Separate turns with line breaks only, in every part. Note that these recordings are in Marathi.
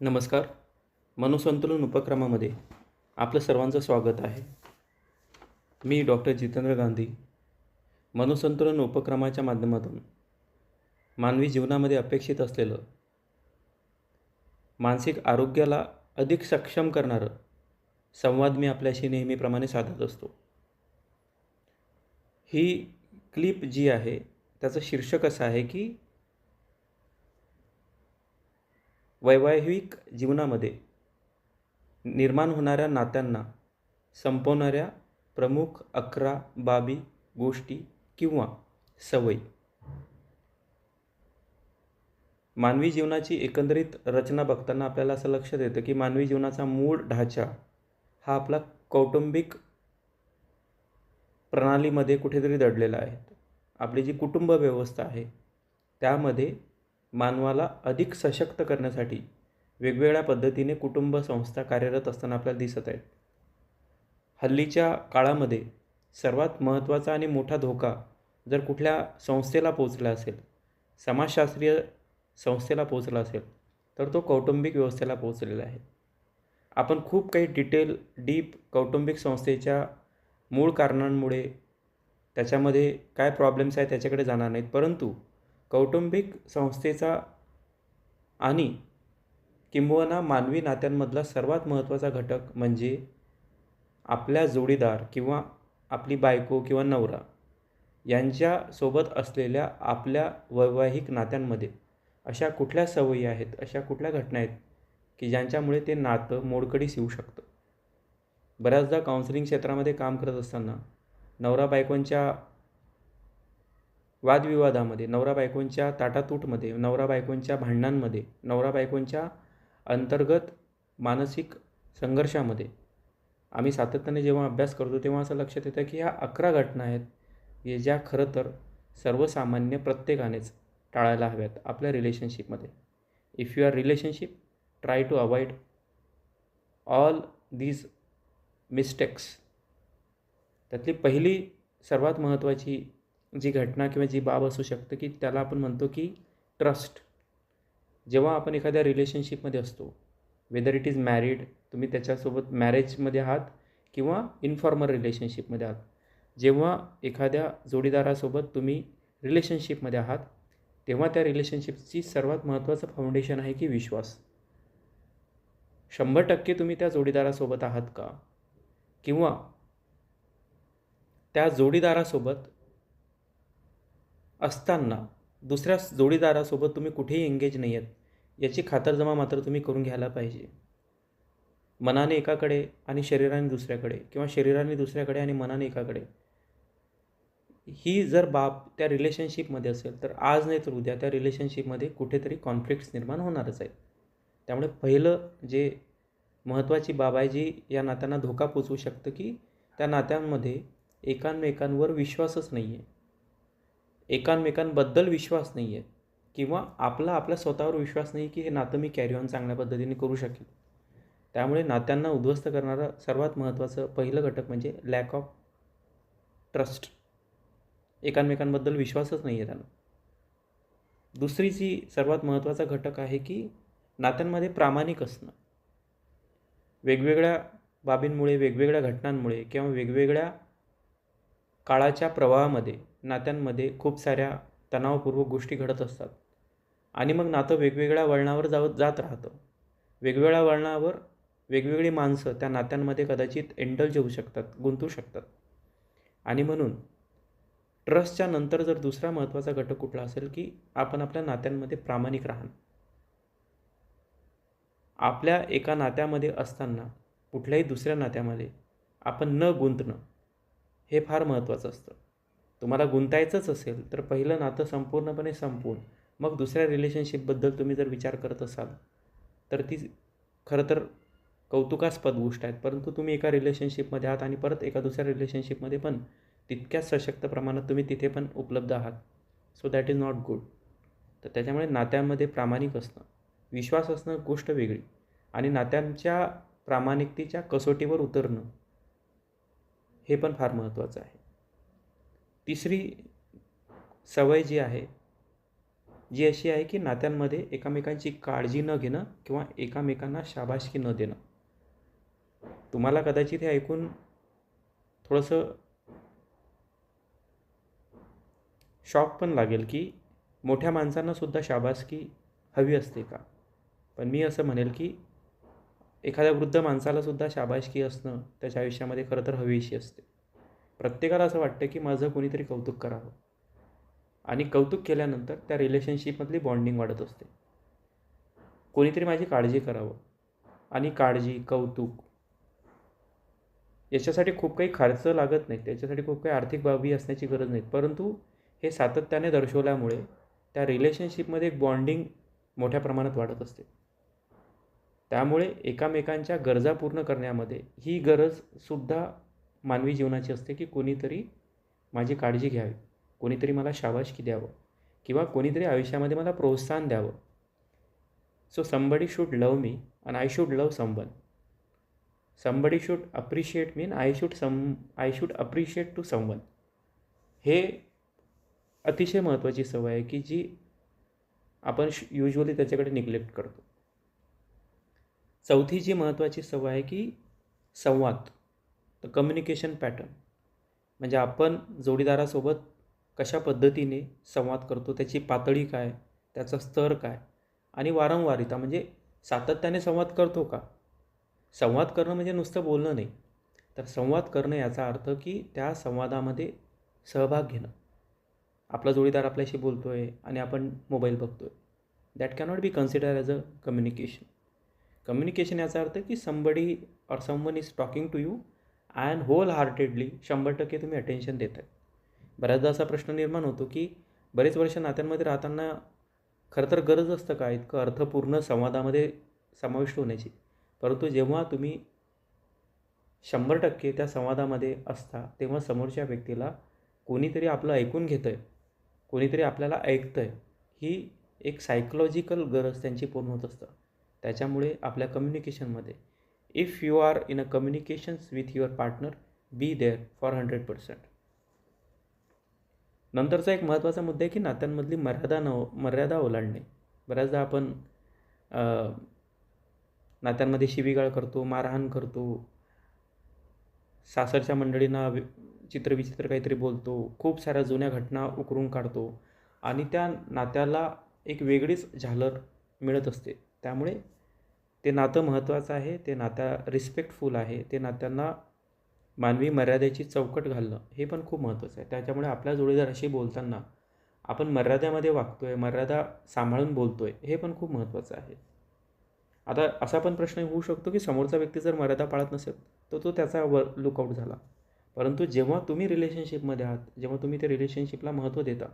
नमस्कार. मनोसंतुलन उपक्रमामध्ये आपलं सर्वांचं स्वागत आहे. मी डॉक्टर जितेंद्र गांधी. मनोसंतुलन उपक्रमाच्या माध्यमातून मानवी जीवनामध्ये अपेक्षित असलेलं मानसिक आरोग्याला अधिक सक्षम करणारं संवाद मी आपल्याशी नेहमीप्रमाणे साधत असतो. ही क्लिप जी आहे त्याचं शीर्षक असं आहे की वैवाहिक जीवनामध्ये निर्माण होणाऱ्या नात्यांना संपवणाऱ्या प्रमुख 11 बाबी, गोष्टी किंवा सवयी. मानवी जीवनाची एकंदरीत रचना बघताना आपल्याला असं लक्षात येतं की मानवी जीवनाचा मूळ ढाचा हा आपला कौटुंबिक प्रणालीमध्ये कुठेतरी दडलेला आहे. आपली जी कुटुंब व्यवस्था आहे त्यामध्ये मानवाला अधिक सशक्त करण्यासाठी वेगवेगळ्या पद्धतीने कुटुंब संस्था कार्यरत असताना आपल्याला दिसत आहेत. हल्लीच्या काळामध्ये सर्वात महत्त्वाचा आणि मोठा धोका जर कुठल्या संस्थेला पोचला असेल, समाजशास्त्रीय संस्थेला पोचला असेल, तर तो कौटुंबिक व्यवस्थेला पोचलेला आहे. आपण खूप काही डीप कौटुंबिक संस्थेच्या मूळ कारणांमुळे त्याच्यामध्ये काय प्रॉब्लेम्स आहेत त्याच्याकडे जाणार नाहीत, परंतु कौटुंबिक संस्थेचा आणि किंबहुना मानवी नात्यांमधला सर्वात महत्त्वाचा घटक म्हणजे आपल्या जोडीदार किंवा आपली बायको किंवा नवरा यांच्यासोबत असलेल्या आपल्या वैवाहिक नात्यांमध्ये अशा कुठल्या सवयी आहेत, अशा कुठल्या घटना आहेत की ज्यांच्यामुळे ते नातं मोडकळीस येऊ शकतं. बऱ्याचदा काउन्सिलिंग क्षेत्रामध्ये काम करत असताना नवरा बायकोंच्या वादविवादामध्ये, नवरा बायकोंच्या ताटातूटमध्ये, नवरा बायकोंच्या भांडणांमध्ये, नवरा बायकोंच्या अंतर्गत मानसिक संघर्षामध्ये आम्ही सातत्याने जेव्हा अभ्यास करतो तेव्हा असं लक्षात येतं की ह्या 11 घटना आहेत की ज्या खरं तर सर्वसामान्य प्रत्येकानेच टाळायला हव्यात आपल्या रिलेशनशिपमध्ये. If you are relationship, try to avoid all these mistakes. त्यातली पहिली सर्वात महत्त्वाची जी घटना किंवा जी बाब असू शकते की त्याला आपण म्हणतो की ट्रस्ट. जेव्हा आपण एखाद्या रिलेशनशिपमध्ये असतो, वेदर इट इज मॅरिड, तुम्ही त्याच्यासोबत मॅरेजमध्ये आहात किंवा इनफॉर्मल रिलेशनशिपमध्ये आहात, जेव्हा एखाद्या जोडीदारासोबत तुम्ही रिलेशनशिपमध्ये आहात तेव्हा त्या रिलेशनशिपची सर्वात महत्त्वाचं फाउंडेशन आहे की विश्वास. 100% तुम्ही त्या जोडीदारासोबत आहात का, किंवा त्या जोडीदारासोबत असताना दुसऱ्या जोडीदारासोबत तुम्ही कुठेही एंगेज नाही आहेत याची खातरजमा मात्र तुम्ही करून घ्यायला पाहिजे. मनाने एकाकडे आणि शरीराने दुसऱ्याकडे, किंवा शरीराने दुसऱ्याकडे आणि मनाने एकाकडे, ही जर बाब त्या रिलेशनशिपमध्ये असेल तर आज नाही तर उद्या त्या रिलेशनशिपमध्ये कुठेतरी कॉन्फ्लिक्ट्स निर्माण होणारच आहेत. त्यामुळे पहिलं जे महत्त्वाची बाब आहे जी या नात्यांना धोका पोचवू शकतं की त्या नात्यांमध्ये एकांमेकांवर विश्वासच नाही आहे, एकांमेकांबद्दल विश्वास नाही आहे, किंवा आपल्या स्वतःवर विश्वास नाही की हे नातं मी कॅरी ऑन चांगल्या पद्धतीने करू शकेल. त्यामुळे नात्यांना उद्ध्वस्त करणारं सर्वात महत्त्वाचं पहिलं घटक म्हणजे लॅक ऑफ ट्रस्ट. एकांमेकांबद्दल विश्वासच नाही आहे त्यांना. दुसरी जी सर्वात महत्त्वाचा घटक आहे की नात्यांमध्ये प्रामाणिक असणं. वेगवेगळ्या बाबींमुळे, वेगवेगळ्या घटनांमुळे किंवा वेगवेगळ्या काळाच्या प्रवाहामध्ये नात्यांमध्ये खूप साऱ्या तणावपूर्वक गोष्टी घडत असतात आणि मग नातं वेगवेगळ्या वळणावर जात राहतं. वेगवेगळ्या वळणावर वेगवेगळी माणसं त्या नात्यांमध्ये कदाचित एंडल्ज होऊ शकतात, गुंतू शकतात. आणि म्हणून ट्रस्टच्या नंतर जर दुसरा महत्त्वाचा घटक कुठला असेल की आपण आपल्या नात्यांमध्ये प्रामाणिक राहणं. आपल्या एका नात्यामध्ये असताना कुठल्याही दुसऱ्या नात्यामध्ये आपण न गुंतणं हे फार महत्त्वाचं असतं. तुम्हाला गुंतायचंच असेल तर पहिलं नातं संपूर्णपणे संपवून मग दुसऱ्या रिलेशनशिपबद्दल तुम्ही जर विचार करत असाल तर ती खरं तर कौतुकास्पद गोष्ट आहे. परंतु तुम्ही एका रिलेशनशिपमध्ये आहात आणि परत एका दुसऱ्या रिलेशनशिपमध्ये पण तितक्याच सशक्त प्रमाणात तुम्ही तिथे पण उपलब्ध आहात. So that is not good. तर त्याच्यामुळे नात्यामध्ये प्रामाणिक असणं, विश्वास असणं गोष्ट वेगळी, आणि नात्यांच्या प्रामाणिकतेच्या कसोटीवर उतरणं हे पण फार महत्त्वाचं आहे. तिसरी सवय जी आहे जी अशी आहे की नात्यांमध्ये एकमेकांची काळजी न घेणं किंवा एकमेकांना शाबासकी न देणं. तुम्हाला कदाचित हे ऐकून थोडंसं शॉक पण लागेल की मोठ्या माणसांनासुद्धा शाबासकी हवी असते का? पण मी असं म्हणेल की एखाद्या वृद्ध माणसालासुद्धा शाबासकी असणं त्याच्या आयुष्यामध्ये खरं तर हवीशी असते. प्रत्येकाला असं वाटतं की माझं कोणीतरी कौतुक करावं आणि कौतुक केल्यानंतर त्या रिलेशनशिपमधली बॉन्डिंग वाढत असते. कोणीतरी माझी काळजी करावं आणि काळजी, कौतुक याच्यासाठी खूप काही खर्च लागत नाही, त्याच्यासाठी खूप काही आर्थिक बाबी असण्याची गरज नाही. परंतु हे सातत्याने दर्शवल्यामुळे त्या रिलेशनशिपमध्ये एक बॉन्डिंग मोठ्या प्रमाणात वाढत असते. त्यामुळे एकामेकांच्या गरजा पूर्ण करण्यामध्ये ही गरजसुद्धा मानवी जीवनाची असते की कोणीतरी माझी काळजी घ्यावी, कोणीतरी मला शाबासकी द्यावं किंवा कोणीतरी आयुष्यामध्ये मला प्रोत्साहन द्यावं. So somebody should love me and I should love someone. Somebody should appreciate me and I should appreciate to someone. हे अतिशय महत्त्वाची सवय आहे की जी आपण युजली त्याच्याकडे निग्लेक्ट करतो. चौथी जी महत्त्वाची सवय आहे की संवाद, द कम्युनिकेशन पॅटर्न. म्हणजे आपण जोडीदारासोबत कशा पद्धतीने संवाद करतो, त्याची पातळी काय, त्याचा स्तर काय आणि वारंवारिता म्हणजे सातत्याने संवाद करतो का? संवाद करणं म्हणजे नुसतं बोलणं नाही, तर संवाद करणं याचा अर्थ की त्या संवादामध्ये सहभाग घेणं. आपला जोडीदार आपल्याशी बोलतो आहे आणि आपण मोबाईल बघतो आहे, that cannot be consider as a communication. Communication याचा अर्थ की somebody or someone is talking to you and wholeheartedly 100% तुम्ही अटेन्शन देत आहे. बऱ्याचदा असा प्रश्न निर्माण होतो की बरेच वर्ष नात्यांमध्ये राहताना खरं तर गरज असतं का इतकं अर्थपूर्ण संवादामध्ये समाविष्ट होण्याची? परंतु जेव्हा तुम्ही 100% त्या संवादामध्ये असता तेव्हा समोरच्या व्यक्तीला कोणीतरी आपलं ऐकून घेतं आहे, कोणीतरी आपल्याला ऐकतं आहे, ही एक सायकोलॉजिकल गरज त्यांची पूर्ण होत असतं. त्याच्यामुळे आपल्या कम्युनिकेशनमध्ये if you are in a communications with your partner, be there for 100%. नंतरचा एक महत्त्वाचा मुद्दा आहे की नात्यांमधली मर्यादा ओलांडणे. बऱ्याचदा आपण नात्यांमध्ये शिवीगाळ करतो, मारहाण करतो, सासरच्या मंडळींना चित्रविचित्र काहीतरी बोलतो, खूप साऱ्या जुन्या घटना उकरून काढतो आणि त्या नात्याला एक वेगळीच झालर मिळत असते. त्यामुळे ते नातं महत्त्वाचं आहे, ते रिस्पेक्टफुल आहे, ते नात्यांना मानवी मर्यादेची चौकट घालणं हे पण खूप महत्त्वाचं आहे. त्याच्यामुळे आपल्या जोडीदाराशी बोलताना आपण मर्यादेमध्ये वागतो आहे, मर्यादा सांभाळून बोलतो आहे, हे पण खूप महत्त्वाचं आहे. आता असा पण प्रश्न होऊ शकतो की समोरचा व्यक्ती जर मर्यादा पाळत नसेल तर तो त्याचा लुकआउट झाला. परंतु जेव्हा तुम्ही रिलेशनशिपमध्ये आहात, जेव्हा तुम्ही त्या रिलेशनशिपला महत्त्व देता,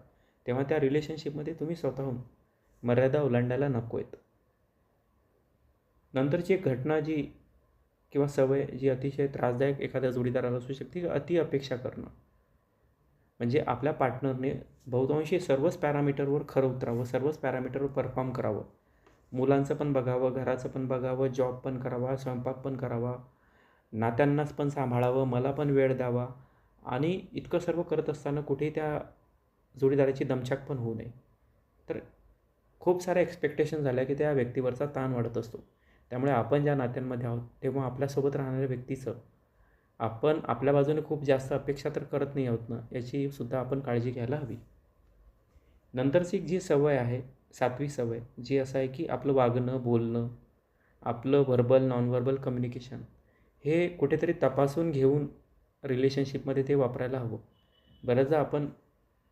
तेव्हा त्या रिलेशनशिपमध्ये तुम्ही स्वतःहून मर्यादा ओलांडायला नको आहेत. नंतरची एक घटना जी किंवा सवय जी अतिशय त्रासदायक एखाद्या जोडीदाराला असू शकते, अति अपेक्षा करणं. म्हणजे आपल्या पार्टनरने बहुतांशी सर्वच पॅरामीटरवर खरं उतरावं, सर्वच पॅरामीटरवर परफॉर्म करावं. मुलांचं पण बघावं, घराचं पण बघावं, जॉब पण करावा, स्वयंपाक पण करावा, नात्यांनाच पण सांभाळावं, मला पण वेळ द्यावा आणि इतकं सर्व करत असताना कुठेही त्या जोडीदाराची दमछाक पण होऊ नये. तर खूप साऱ्या एक्सपेक्टेशन झाल्या की त्या व्यक्तीवरचा ताण वाढत असतो. त्यामुळे आपण ज्या नात्यांमध्ये आहोत तेव्हा आपल्यासोबत राहणाऱ्या व्यक्तीचं आपण आपल्या बाजूने खूप जास्त अपेक्षा तर करत नाही आहोत ना, याची सुद्धा आपण काळजी घ्यायला हवी. नंतरची जी सवय आहे, 7वी सवय, जी असं आहे की आपलं वागणं, बोलणं, आपलं व्हर्बल, नॉन व्हर्बल कम्युनिकेशन हे कुठेतरी तपासून घेऊन रिलेशनशिपमध्ये ते वापरायला हवं. बऱ्याचदा आपण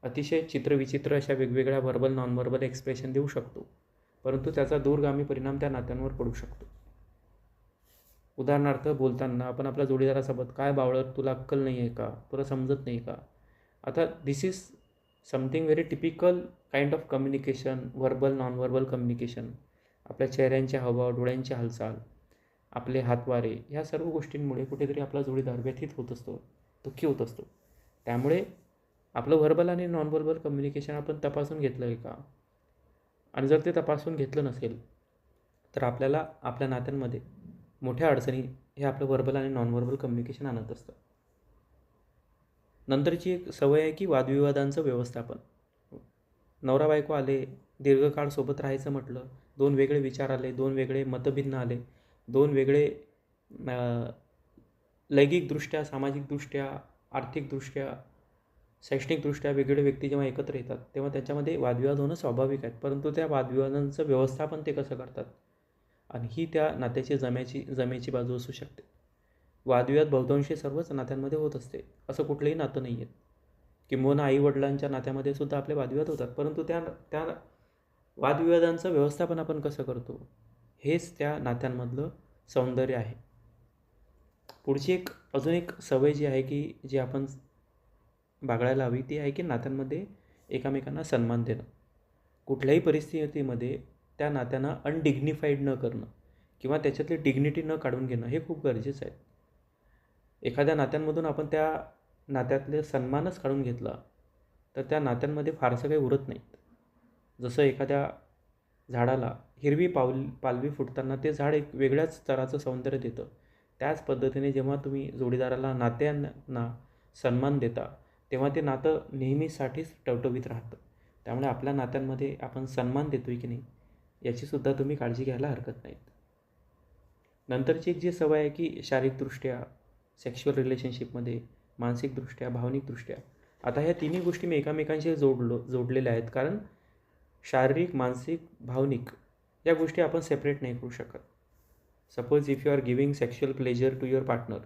अतिशय चित्रविचित्र अशा वेगवेगळ्या व्हर्बल, नॉन व्हर्बल एक्सप्रेशन देऊ शकतो, परंतु त्याचा दूरगामी परिणाम त्या नात्यांवर पडू शकतो. उदाहरणार्थ बोलताना आपण आपल्या जोडीदारासोबत, काय बावळट, तुला अक्कल नाही आहे का, तुला समजत नाही का? आता this is something very typical kind of communication, verbal, non verbal communication. आपल्या चेहऱ्यांचे हावभाव, डोळ्यांची हालचाल, आपले हातवारे, ह्या सर्व गोष्टींमुळे कुठेतरी आपला जोडीदार व्यथित होत असतो, दुःखी होत असतो. त्यामुळे आपलं व्हर्बल आणि नॉन व्हर्बल कम्युनिकेशन आपण तपासून घेतलं आहे का? आणि जर ते तपासून घेतलं नसेल तर आपल्याला आपल्या नात्यांमध्ये मोठ्या अडचणी हे आपलं व्हर्बल आणि नॉन व्हर्बल कम्युनिकेशन आणत असतं. नंतरची एक सवय आहे की वादविवादांचं व्यवस्थापन. नवरा बायको आले दीर्घकाळ सोबत राहायचं म्हटलं, 2 वेगळे विचार आले, 2 वेगळे मतभिन्न आले, 2 वेगळे लैंगिकदृष्ट्या, सामाजिकदृष्ट्या, आर्थिकदृष्ट्या, शैक्षणिकदृष्ट्या वेगवेगळे व्यक्ती जेव्हा एकत्र येतात तेव्हा त्याच्यामध्ये वादविवाद होणं स्वाभाविक आहे. परंतु त्या वादविवादांचं व्यवस्थापन ते कसं करतात आणि ही त्या नात्याची जमेची बाजू असू शकते. वादविवाद बहुतांशी सर्वच नात्यांमध्ये होत असते, असं कुठलंही नातं नाही आहे. किंबहुना आईवडिलांच्या नात्यामध्ये सुद्धा आपले वादविवाद होतात, परंतु त्या वादविवादांचं व्यवस्थापन आपण कसं करतो हेच त्या नात्यांमधलं सौंदर्य आहे. पुढची अजून एक सवय जी आहे की जी आपण बाळगायला हवी ती आहे की नात्यांमध्ये एकमेकांना सन्मान देणं. कुठल्याही परिस्थितीमध्ये त्या नात्यांना अनडिग्निफाईड न करणं किंवा त्याच्यातली डिग्निटी न काढून घेणं हे खूप गरजेचं आहे. एखाद्या नात्यांमधून आपण त्या नात्यातले सन्मानच काढून घेतला तर त्या नात्यांमध्ये फारसं काही उरत नाहीत. जसं एखाद्या झाडाला हिरवी पालवी फुटताना ते झाड एक वेगळ्याच स्तराचं सौंदर्य देतं, त्याच पद्धतीने जेव्हा तुम्ही जोडीदाराला नात्यांना सन्मान देता तेव्हा ते नातं नेहमीसाठीच टवटवीत राहतं. त्यामुळे आपल्या नात्यांमध्ये आपण सन्मान देतो आहे की नाही याचीसुद्धा तुम्ही काळजी घ्यायला हरकत नाहीत. नंतरची एक जी सवय आहे की शारीरिकदृष्ट्या, सेक्शुअल रिलेशनशिपमध्ये, मानसिकदृष्ट्या, भावनिकदृष्ट्या, आता ह्या तिन्ही गोष्टी मी एकामेकांशी जोडलेल्या आहेत. कारण शारीरिक, मानसिक, भावनिक या गोष्टी आपण सेपरेट नाही करू शकत. Suppose if you are giving sexual pleasure to your partner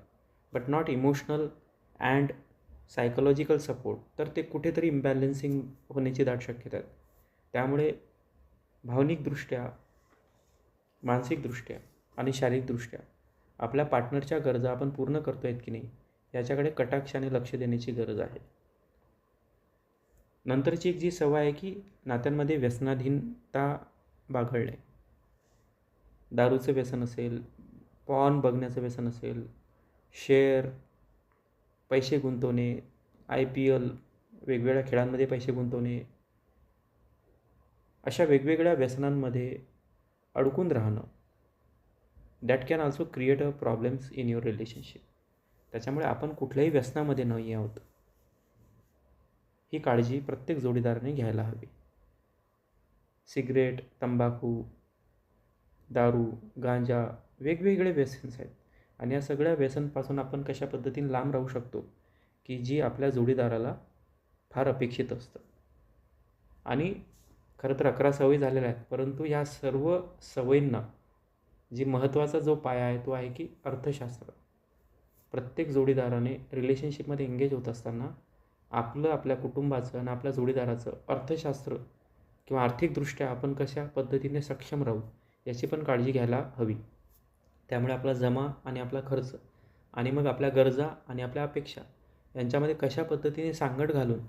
but not emotional and psychological support, तर ते कुठेतरी इम्बॅलन्सिंग होण्याची दाट शक्यता आहे. त्यामुळे भावनिकदृष्ट्या, मानसिकदृष्ट्या आणि शारीरिकदृष्ट्या आपल्या पार्टनरच्या गरजा आपण पूर्ण करतो आहेत की नाही याच्याकडे कटाक्षाने लक्ष देण्याची गरज आहे. नंतरची एक जी सवय आहे की नात्यांमध्ये व्यसनाधीनता बाळगणे. दारूचं व्यसन असेल, पॉर्न बघण्याचं व्यसन असेल, शेअर, पैसे गुंतवणे, IPL, वेगवेगळ्या खेळांमध्ये पैसे गुंतवणे, अशा वेगवेगळ्या व्यसनांमध्ये अडकून राहणं that can also create a problems in your relationship. त्याच्यामुळे आपण कुठल्याही व्यसनामध्ये न आहोत ही काळजी प्रत्येक जोडीदाराने घ्यायला हवी. सिगरेट, तंबाखू, दारू, गांजा वेगवेगळे व्यसन्स आहेत आणि या सगळ्या व्यसनपासून आपण कशा पद्धतीने लांब राहू शकतो की जी आपल्या जोडीदाराला फार अपेक्षित असतं. आणि खरं तर 11 सवयी झालेल्या आहेत, परंतु ह्या सर्व सवयींना जी महत्त्वाचा जो पाया आहे तो आहे की अर्थशास्त्र. प्रत्येक जोडीदाराने रिलेशनशिपमध्ये एंगेज होत असताना आपल्या कुटुंबाचं आणि आपल्या जोडीदाराचं अर्थशास्त्र किंवा आर्थिकदृष्ट्या आपण कशा पद्धतीने सक्षम राहू याची पण काळजी घ्यायला हवी. त्यामुळे आपला जमा आणि आपला खर्च आणि मग आपल्या गरजा आणि आपल्या अपेक्षा यांच्यामध्ये कशा पद्धतीने सांगड घालून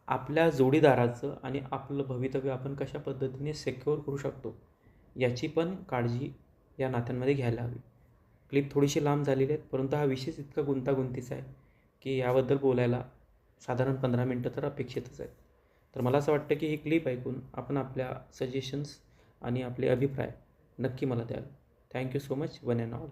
आपल्या जोडीदाराचं आणि आपलं भवितव्य आपण कशा पद्धतीने सिक्युअर करू शकतो याची पण काळजी या नात्यांमध्ये घ्यायला हवी. क्लिप थोडीशी लांब झालेली आहेत, परंतु हा विषयच इतका गुंतागुंतीचा आहे की याबद्दल बोलायला साधारण 15 मिनटं तर अपेक्षितच आहेत. तर मला असं वाटतं की ही क्लिप ऐकून आपण आपल्या सजेशन्स आणि आपले अभिप्राय नक्की मला द्याल. Thank you so much one and all.